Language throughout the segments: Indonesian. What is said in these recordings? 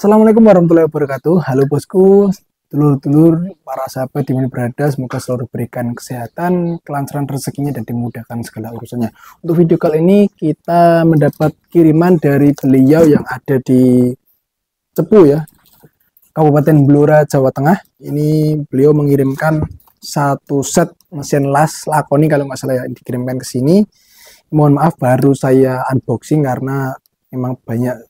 Assalamualaikum warahmatullahi wabarakatuh. Halo bosku, dulur-dulur, para sahabat di mana berada, semoga selalu diberikan kesehatan, kelancaran rezekinya dan dimudahkan segala urusannya. Untuk video kali ini kita mendapat kiriman dari beliau yang ada di Cepu ya, Kabupaten Blora, Jawa Tengah. Ini beliau mengirimkan satu set mesin las Lakoni kalau nggak salah ya, dikirimkan ke sini. Mohon maaf baru saya unboxing karena memang banyak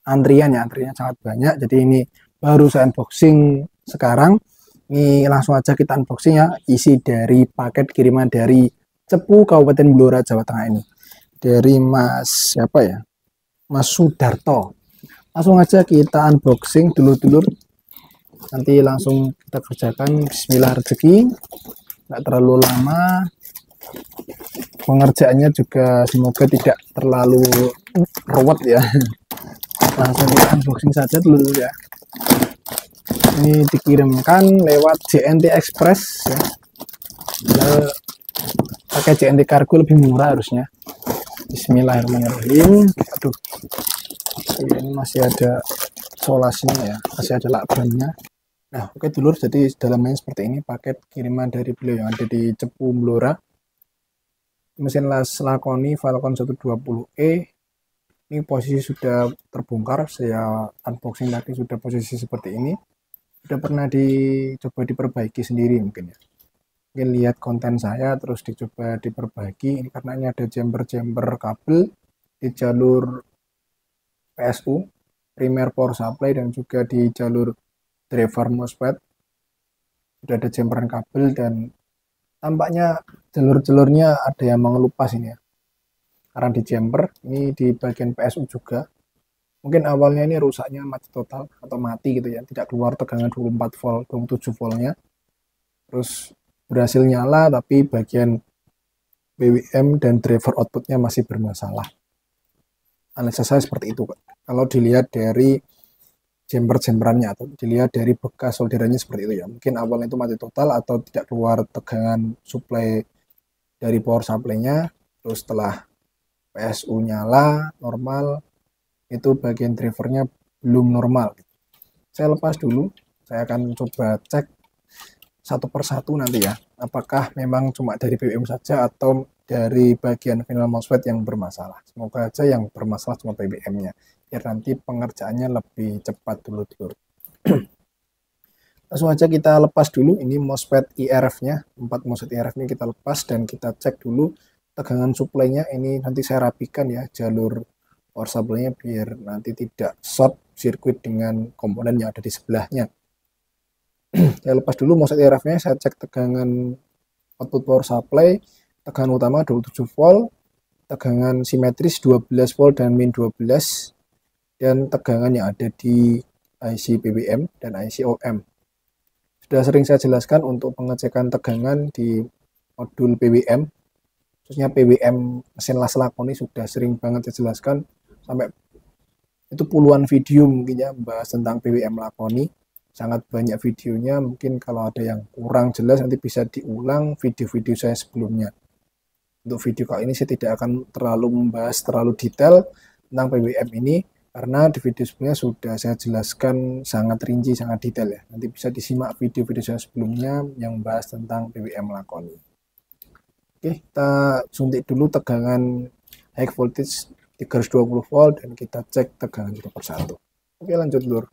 antriannya sangat banyak, jadi ini baru saya unboxing sekarang. Ini langsung aja kita unboxing ya, isi dari paket kiriman dari Cepu Kabupaten Blora Jawa Tengah ini dari Mas siapa ya, Mas Sudarto. Langsung aja kita unboxing dulu-dulur, nanti langsung kita kerjakan. Bismillah rezeki, nggak terlalu lama pengerjaannya juga, semoga tidak terlalu ruwet ya. Langsung kita unboxing saja dulu ya. Ini dikirimkan lewat JNT Express ya. Pakai JNT Kargo lebih murah harusnya. Bismillahirrahmanirrahim. Aduh, ini masih ada solasinya ya, masih ada lakbannya. Nah oke dulur, jadi dalamnya seperti ini paket kiriman dari beliau yang ada di Cepu Blora. Mesin las Lakoni Falcon 120E. Ini posisi sudah terbongkar, saya unboxing tadi sudah posisi seperti ini. Sudah pernah dicoba diperbaiki sendiri mungkin ya. Mungkin lihat konten saya terus dicoba diperbaiki. Ini karena ini ada jumper kabel di jalur PSU, primer power supply, dan juga di jalur driver MOSFET. Sudah ada jumperan kabel dan tampaknya jalur-jalurnya ada yang mengelupas ini ya. Karena di jumper ini di bagian PSU juga mungkin awalnya ini rusaknya mati total atau mati gitu ya, tidak keluar tegangan 24 volt 27 voltnya, terus berhasil nyala tapi bagian BWM dan driver outputnya masih bermasalah. Analisa saya seperti itu kalau dilihat dari jumperannya atau dilihat dari bekas solderannya seperti itu ya. Mungkin awalnya itu mati total atau tidak keluar tegangan supply dari power supply-nya, terus setelah PSU nyala normal itu bagian drivernya belum normal. Saya lepas dulu, saya akan coba cek satu persatu nanti ya, apakah memang cuma dari BBM saja atau dari bagian final MOSFET yang bermasalah. Semoga aja yang bermasalah cuma BBM-nya, biar nanti pengerjaannya lebih cepat dulu. Langsung aja kita lepas dulu ini MOSFET IRF-nya, 4 MOSFET IRF ini kita lepas dan kita cek dulu tegangan supply-nya. Ini nanti saya rapikan ya jalur power supply-nya biar nanti tidak short circuit dengan komponen yang ada di sebelahnya. Saya lepas dulu MOSFET IRF-nya, saya cek tegangan output power supply, tegangan utama 27 volt, tegangan simetris 12 volt dan min 12, dan tegangan yang ada di IC PWM dan IC OM. Sudah sering saya jelaskan untuk pengecekan tegangan di modul PWM, khususnya PWM mesin las Lakoni sudah sering banget saya jelaskan, sampai itu puluhan video mungkin ya bahas tentang PWM Lakoni, sangat banyak videonya. Mungkin kalau ada yang kurang jelas nanti bisa diulang video-video saya sebelumnya. Untuk video kali ini saya tidak akan terlalu membahas terlalu detail tentang PWM ini karena di video sebelumnya sudah saya jelaskan sangat rinci, sangat detail ya. Nanti bisa disimak video-video saya sebelumnya yang bahas tentang PWM Lakoni. Oke, kita suntik dulu tegangan high voltage 320 volt dan kita cek tegangan satu persatu. Oke, lanjut lur.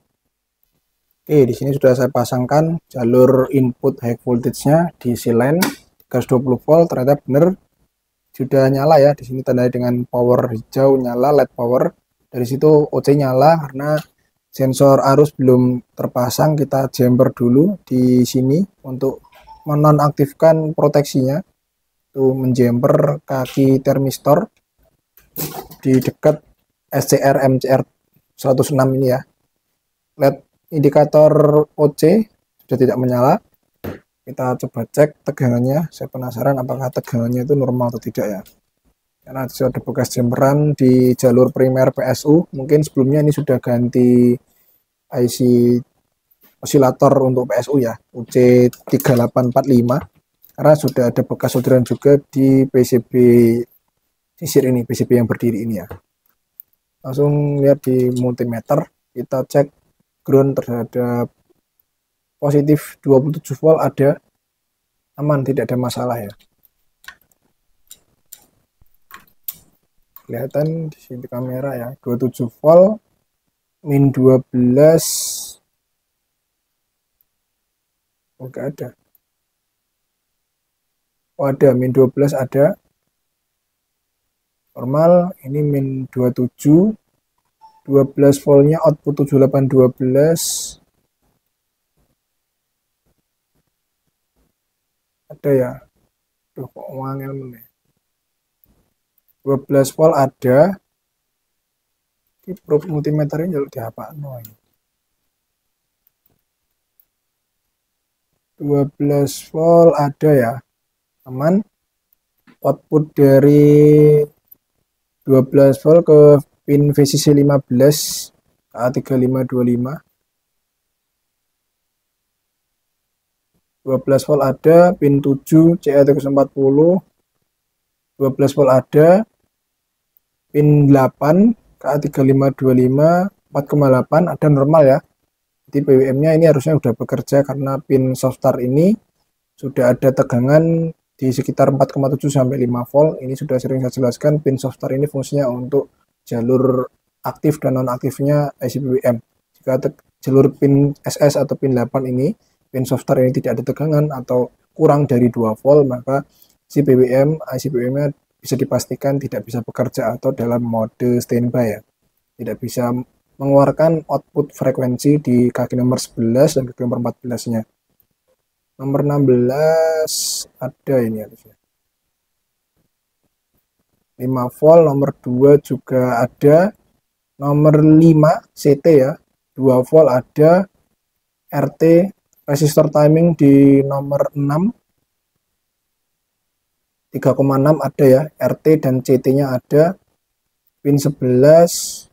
Oke, di sini sudah saya pasangkan jalur input high voltage-nya di line 320 volt, ternyata benar sudah nyala ya. Di sini tandanya dengan power hijau nyala, LED power. Dari situ OC nyala karena sensor arus belum terpasang. Kita jumper dulu di sini untuk menonaktifkan proteksinya. Menjumper kaki termistor di dekat SCR MCR 106 ini ya. LED indikator OC sudah tidak menyala. Kita coba cek tegangannya, saya penasaran apakah tegangannya itu normal atau tidak ya, karena sudah ada bekas jumperan di jalur primer PSU. Mungkin sebelumnya ini sudah ganti IC osilator untuk PSU ya, UC3845, karena sudah ada bekas solderan juga di PCB sisir ini, PCB yang berdiri ini ya. Langsung lihat di multimeter, kita cek ground terhadap positif 27 volt ada, aman, tidak ada masalah ya. Kelihatan di sini kamera ya, 27 volt, min 12, enggak ada. Oh ada, min 12 ada. Normal, ini min 27, 12 voltnya output 7812. Ada ya. Duh, kok wangel nih. 12 volt ada. Ini probe multimeter ini jalur diapakno ini. 12 volt ada ya. Aman. Output dari 12 volt ke pin VCC 15 A3525. 12 volt ada, pin 7 CA340, 12 volt ada, pin 8 KA3525, 4,8 ada normal ya. Jadi PWM-nya ini harusnya sudah bekerja karena pin soft start ini sudah ada tegangan di sekitar 4,7 sampai 5 volt. Ini sudah sering saya jelaskan, pin soft start ini fungsinya untuk jalur aktif dan non-aktifnya IC PWM. Jika jalur pin SS atau pin 8 ini, pin soft start ini tidak ada tegangan atau kurang dari 2 volt, maka si PWM, IC PWM-nya bisa dipastikan tidak bisa bekerja atau dalam mode standby ya. Tidak bisa mengeluarkan output frekuensi di kaki nomor 11 dan kaki nomor 14-nya. Nomor 16 ada ini harusnya. 5 volt, nomor 2 juga ada. Nomor 5 CT ya, 2 volt ada. RT resistor timing di nomor 6 3,6 ada ya, RT dan CT-nya ada. Pin 11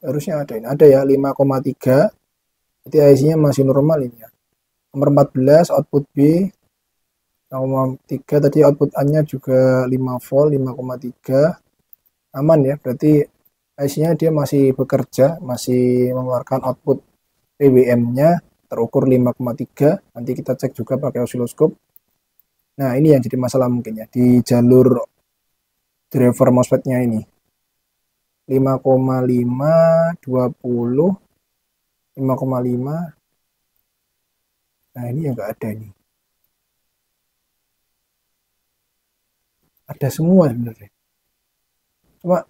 harusnya ada, ini ada ya, 5,3. Jadi IC-nya masih normal ini ya. Nomor 14 output B 0,3, tadi output A-nya juga 5 volt, 5,3. Aman ya, berarti IC-nya dia masih bekerja, masih mengeluarkan output PWM-nya terukur 5,3. Nanti kita cek juga pakai osiloskop. Nah, ini yang jadi masalah mungkin ya di jalur driver MOSFET-nya ini. 5,5, 20, 5,5. Nah, ini yang enggak ada ini. Ada semua sebenarnya. Cuma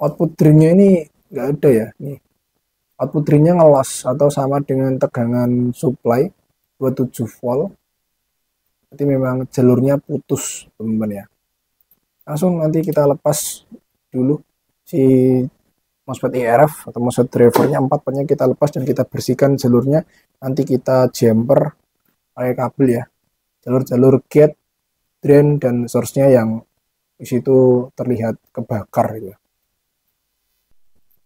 output drain-nya ini enggak ada ya. Nih. Output drain-nya ngelos atau sama dengan tegangan supply 27 volt. Berarti memang jalurnya putus, teman-teman ya. Langsung nanti kita lepas dulu si MOSFET IRF atau MOSFET drivernya, 4 pinnya kita lepas dan kita bersihkan jalurnya. Nanti kita jumper pakai kabel ya. Jalur-jalur gate, drain dan source-nya yang di situ terlihat kebakar gitu.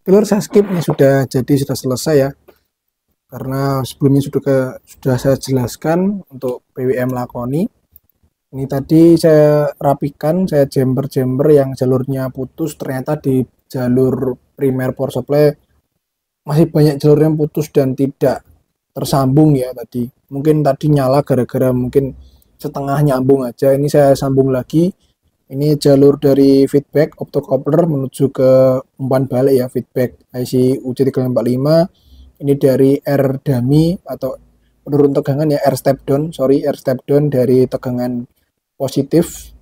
Clear, saya skip, ini sudah jadi, sudah selesai ya. Karena sebelumnya sudah saya jelaskan untuk PWM lakoni. Ini tadi saya rapikan, saya jumper yang jalurnya putus. Ternyata di jalur primer power supply masih banyak jalur yang putus dan tidak tersambung ya tadi. Mungkin tadi nyala gara-gara mungkin setengah nyambung aja. Ini saya sambung lagi. Ini jalur dari feedback optocoupler menuju ke umpan balik ya, feedback IC UC345. Ini dari R dummy atau penurun tegangan ya, R step down dari tegangan positif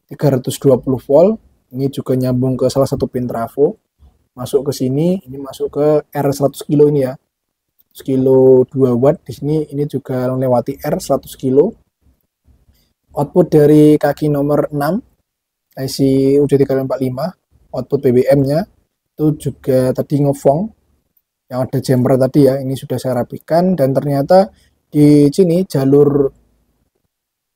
320 volt. Ini juga nyambung ke salah satu pin trafo. Masuk ke sini, ini masuk ke R 100 kilo ini ya. 100 kilo 2 watt di sini, ini juga melewati R 100 kilo. Output dari kaki nomor 6 IC UC345, output BBM-nya itu juga tadi ngefong yang ada jumper tadi ya. Ini sudah saya rapikan dan ternyata di sini jalur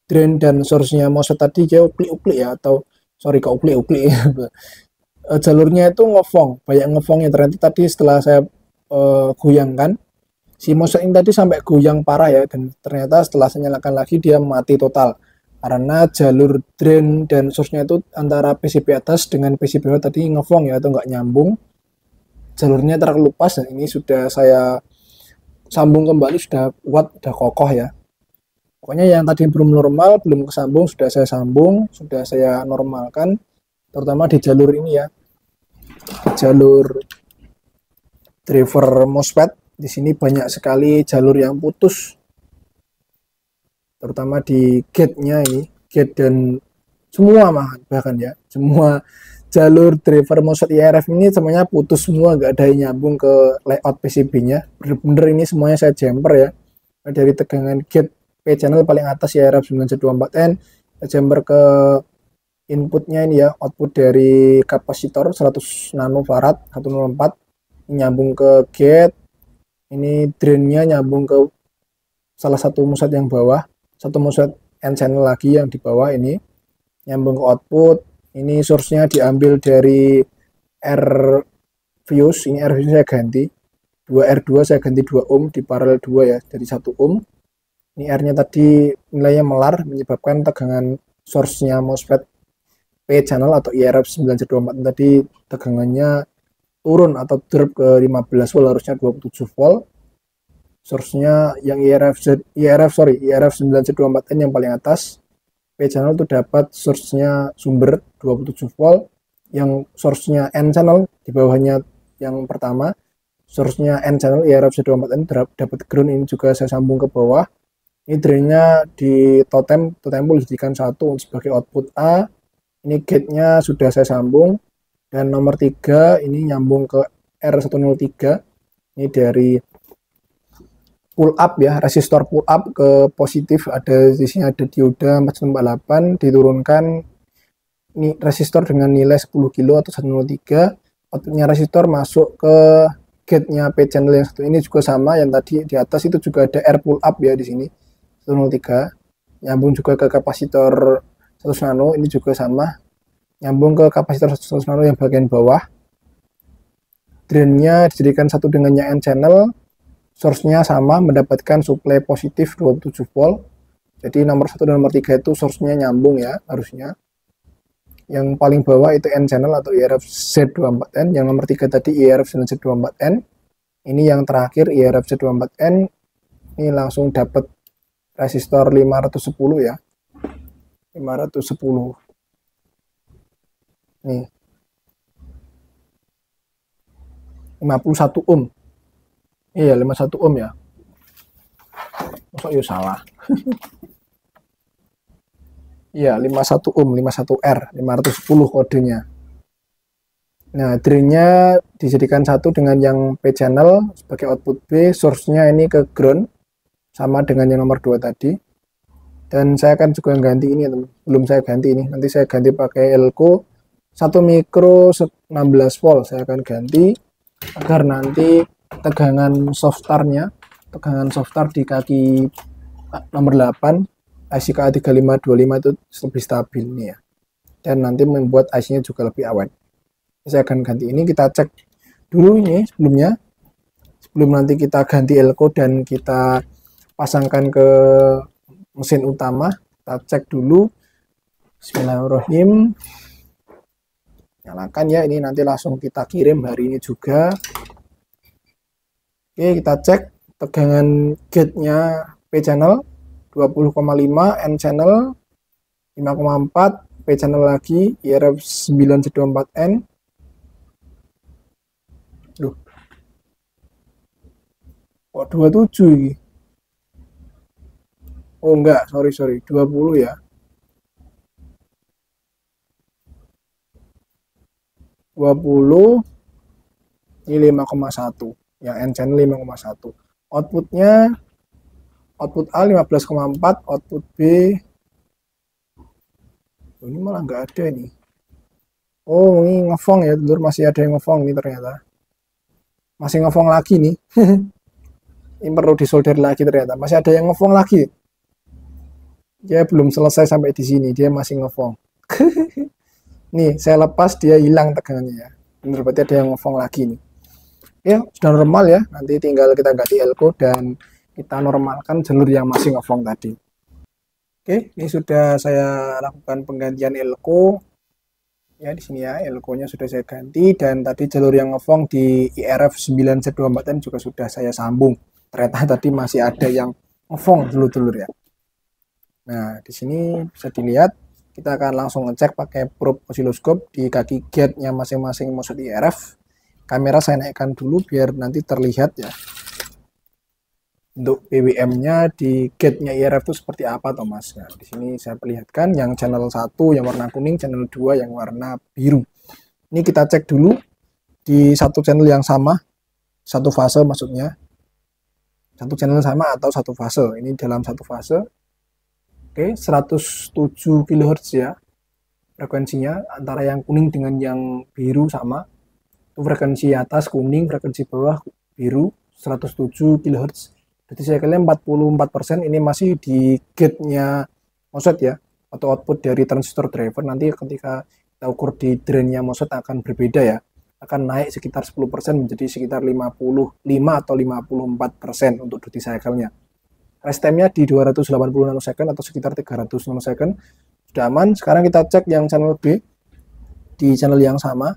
drain dan source-nya MOSFET tadi dia uplik-uplik ya, atau sorry kok uplik-uplik ya. Jalurnya itu ngefong, banyak ngefongnya. Ternyata tadi setelah saya goyangkan si MOSFET ini tadi sampai goyang parah ya, dan ternyata setelah saya nyalakan lagi dia mati total karena jalur drain dan source-nya itu antara PCB atas dengan PCB bawah tadi ngefong ya, atau nggak nyambung. jalurnya terkelupas, dan ini sudah saya sambung kembali, sudah kuat, sudah kokoh ya. Pokoknya yang tadi belum normal, belum kesambung, sudah saya sambung, sudah saya normalkan, terutama di jalur ini ya, jalur driver MOSFET. Di sini banyak sekali jalur yang putus, terutama di gate-nya ini, gate dan semua bahkan ya, semua jalur driver MOSFET IRF ini semuanya putus semua, nggak ada yang nyambung ke layout PCB-nya. Bener-bener ini semuanya saya jumper ya, dari tegangan gate P channel paling atas IRF 924N, jumper ke inputnya ini ya, output dari kapasitor 100 nanofarad 104, nyambung ke gate. Ini drainnya nyambung ke salah satu MOSFET yang bawah, satu MOSFET N channel lagi yang di bawah ini, nyambung ke output. Ini source-nya diambil dari R fuse, ini R fuse saya ganti 2R2, saya ganti 2 ohm di paralel 2 ya, dari 1 ohm. Ini R-nya tadi nilainya melar, menyebabkan tegangan source-nya MOSFET P channel atau IRF 924 tadi tegangannya turun atau drop ke 15 volt, harusnya 27 volt. Source-nya yang IRF 924N yang paling atas, P channel itu dapat source-nya sumber 27 volt, yang source-nya N channel di bawahnya yang pertama, source-nya N channel IRF 924N dapat ground, ini juga saya sambung ke bawah. Ini drain-nya di totem boleh dijadikan 1 sebagai output A. Ini gate-nya sudah saya sambung, dan nomor 3 ini nyambung ke R103. Ini dari pull up ya, resistor pull up ke positif, ada di sini ada dioda 448, diturunkan ini resistor dengan nilai 10 kilo atau 103. Outputnya resistor masuk ke gate-nya P channel yang satu ini juga sama, yang tadi di atas itu juga ada R pull up ya, di sini 103, nyambung juga ke kapasitor 100 nano, ini juga sama, nyambung ke kapasitor 100 nano yang bagian bawah. Drainnya dijadikan satu dengan yang N channel, source-nya sama, mendapatkan supply positif 27 volt. Jadi nomor 1 dan nomor 3 itu source-nya nyambung ya, harusnya. Yang paling bawah itu N channel atau IRF Z24N, yang nomor 3 tadi IRF Z24N. Ini yang terakhir IRF Z24N, ini langsung dapat resistor 510 ya, 510 nih, 51 ohm. Iya, 51 ohm ya, masuk yuk salah. Iya, 51 ohm, 51R, 510 kodenya. Nah, drain-nya dijadikan satu dengan yang P channel sebagai output B, source-nya ini ke ground, sama dengan yang nomor 2 tadi. Dan saya akan juga ganti ini ya teman, belum saya ganti ini, nanti saya ganti pakai Elco 1 mikro 16 volt, saya akan ganti agar nanti tegangan soft start di kaki nomor 8 IC KA3525 itu lebih stabil nih ya, dan nanti membuat IC-nya juga lebih awet. Saya akan ganti ini, kita cek dulu ini sebelum nanti kita ganti elko dan kita pasangkan ke mesin utama. Kita cek dulu, bismillahirrahmanirrahim, nyalakan ya, ini nanti langsung kita kirim hari ini juga. Oke, kita cek tegangan gate-nya P channel 20,5, N channel 5,4, P channel lagi IRF 9Z24N. Duh, kok 27 ini? Oh enggak, sorry 20 ya, 20, ini 5,1, yang N channel 5,1. Outputnya, output A 15,4, output B ini malah nggak ada ini. Oh, ini ngefong ya dulur, masih ada yang ngefong nih ternyata, masih ngefong lagi nih. Ini perlu disolder lagi, ternyata masih ada yang ngefong lagi. Dia belum selesai sampai di sini, dia masih ngefong. Nih, saya lepas dia hilang tegangannya ya. Bener, berarti ada yang ngefong lagi nih. Ya, sudah normal ya. Nanti tinggal kita ganti elko dan kita normalkan jalur yang masih ngefong tadi. Oke, ini sudah saya lakukan penggantian elko. Ya di sini ya logonya sudah saya ganti, dan tadi jalur yang ngefong di IRF 9Z24N juga sudah saya sambung. Ternyata tadi masih ada yang ngefong dulu-dulu ya. Nah, di sini bisa dilihat kita akan langsung ngecek pakai probe oscilloscope di kaki gate-nya masing-masing MOSFET IRF. Kamera saya naikkan dulu biar nanti terlihat ya. Untuk PWM-nya di gate-nya IRF itu seperti apa, Thomas? Nah, di sini saya perlihatkan yang channel 1 yang warna kuning, channel 2 yang warna biru. Ini kita cek dulu di satu channel yang sama, satu fase maksudnya. Satu channel sama atau satu fase. Ini dalam satu fase. Oke, 107 kHz ya. Frekuensinya antara yang kuning dengan yang biru sama. Itu frekuensi atas kuning, frekuensi bawah biru, 107 kHz. Jadi saya kira 44% ini masih di gate-nya MOSFET ya, atau output dari transistor driver. Nanti ketika kita ukur di drain-nya MOSFET akan berbeda ya, akan naik sekitar 10% menjadi sekitar 55 atau 54% untuk duty cycle-nya. Rest time-nya di 280 nanosecond atau sekitar 300 nanosecond. Sudah aman. Sekarang kita cek yang channel B di channel yang sama,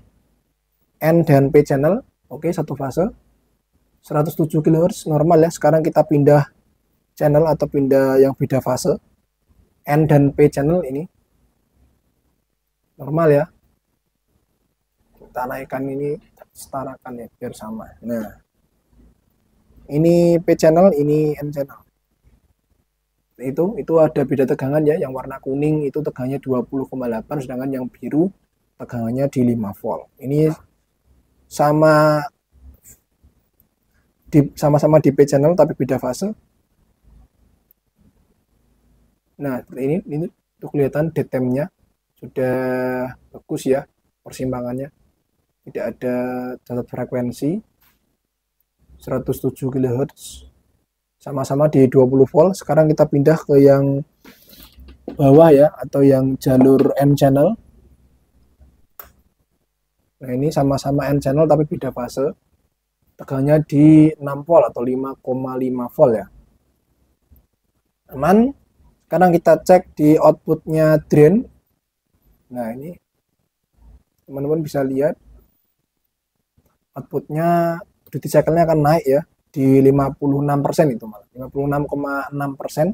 N dan P channel. Oke, satu fase. 107 kHz normal ya. Sekarang kita pindah channel atau pindah yang beda fase. N dan P channel ini normal ya. Kita naikkan ini, setarakan ya biar sama. Nah, ini P channel, ini N channel. Itu ada beda tegangan ya. Yang warna kuning itu tegangannya 20,8, sedangkan yang biru tegangannya di 5 volt. Ini sama-sama di P channel tapi beda fase. Nah, seperti ini untuk kelihatan detemnya sudah bagus ya persimpangannya. Tidak ada catat frekuensi. 107 kHz. Sama-sama di 20 volt. Sekarang kita pindah ke yang bawah ya, atau yang jalur N channel. Nah, ini sama-sama N channel tapi beda fase. Tegangannya di 6 volt atau 5,5 volt ya. Aman. Sekarang kita cek di outputnya drain. Nah, ini teman-teman bisa lihat outputnya duty cycle-nya akan naik ya di 56% itu malah 56,6%,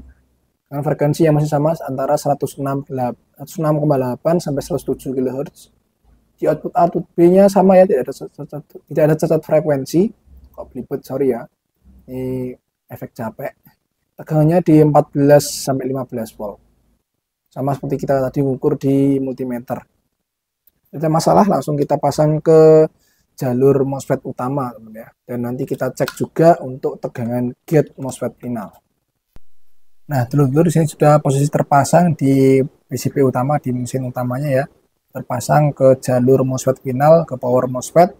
dengan frekuensi yang masih sama antara 106,8 sampai 107 kHz. Di output B-nya sama ya, tidak ada cacat frekuensi. Kok belibet, sorry ya, ini efek capek. Tegangannya di 14 sampai 15 volt. Sama seperti kita tadi ukur di multimeter. Tidak ada masalah, langsung kita pasang ke jalur MOSFET utama teman ya. Dan nanti kita cek juga untuk tegangan gate MOSFET final. Nah, dulu di sini sudah posisi terpasang di PCB utama, di mesin utamanya ya. Terpasang ke jalur MOSFET final, ke power MOSFET.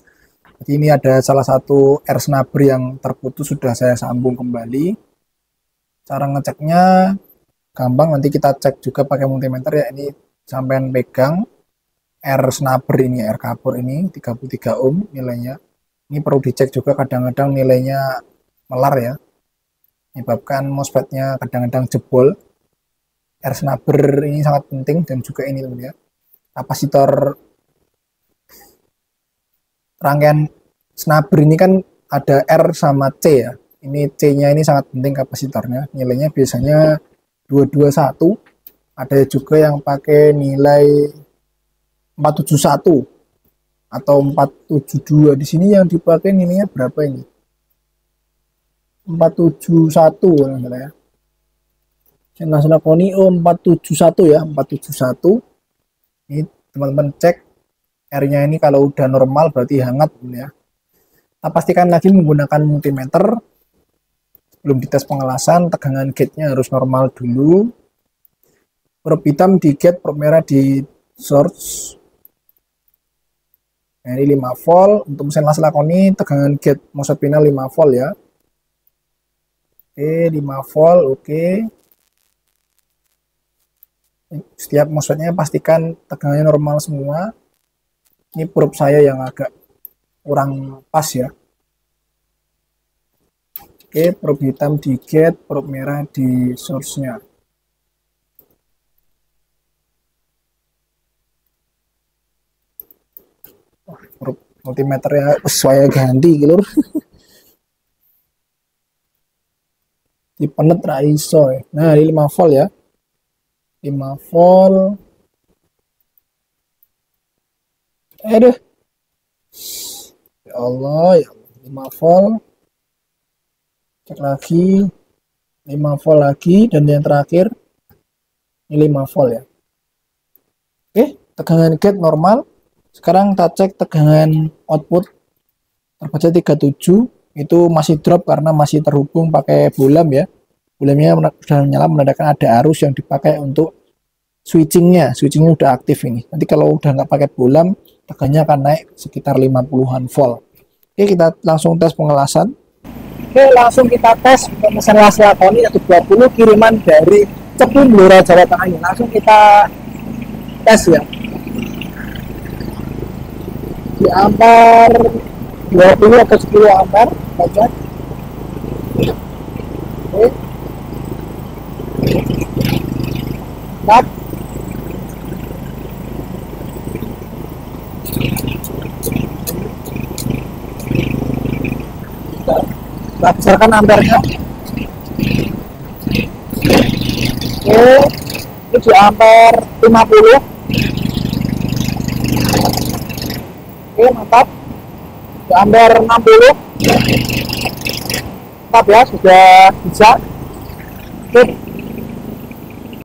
Jadi ini ada salah satu R snubber yang terputus, sudah saya sambung kembali. Cara ngeceknya gampang, nanti kita cek juga pakai multimeter ya. Ini sampean pegang R snubber ini, R kabur ini 33 ohm nilainya. Ini perlu dicek juga, kadang-kadang nilainya melar ya. Menyebabkan MOSFET-nya kadang-kadang jebol. R snubber ini sangat penting, dan juga ini teman ya. Kapasitor rangkaian snubber ini kan ada R sama C ya. Ini C-nya ini sangat penting kapasitornya. Nilainya biasanya 221. Ada juga yang pakai nilai 471 atau 472. Di sini yang dipakai nilainya berapa ini? 471 ya. Channel Koni 471 ya, 471. Ini teman-teman cek R-nya ini, kalau udah normal berarti hangat ya. Kita pastikan lagi menggunakan multimeter. Sebelum dites pengelasan, tegangan gate-nya harus normal dulu. Probe hitam di gate, probe merah di source. Nah, ini 5 volt. Untuk mesin Las Lakoni, tegangan gate MOSFET final 5 volt ya. Oke, 5 volt, oke. Setiap MOSFET-nya pastikan tegangannya normal semua. Ini probe saya yang agak kurang pas ya. Oke, probe hitam di gate, probe merah di source-nya. multimeter ya saya ganti gitu. Dipenet ra iso. Nah, ini 5 volt ya. 5 volt. Aduh. Ya Allah, ya Allah. 5 volt. Cek lagi. 5 volt lagi dan yang terakhir ini 5 volt ya. Oke, tegangan gate normal. Sekarang kita cek tegangan output terbaca 37 itu masih drop karena masih terhubung pakai bolam ya. Bolamnya sudah nyala menandakan ada arus yang dipakai untuk switchingnya udah aktif ini. Nanti kalau udah nggak pakai bolam tegangannya akan naik sekitar 50-an volt. Oke, kita langsung tes pengelasan. Oke, langsung kita tes mesin Laslatoni 120 kiriman dari Cepu Blora Jawa Tengah ini. Langsung kita tes ya. Di ampere 20 atau 10 ampere baca. Oke. Start. Kita besarkan ampernya. Oke, ini di ampere 50. Oke, mantap. Di ampere 60. Mantap ya, sudah bisa. Oke.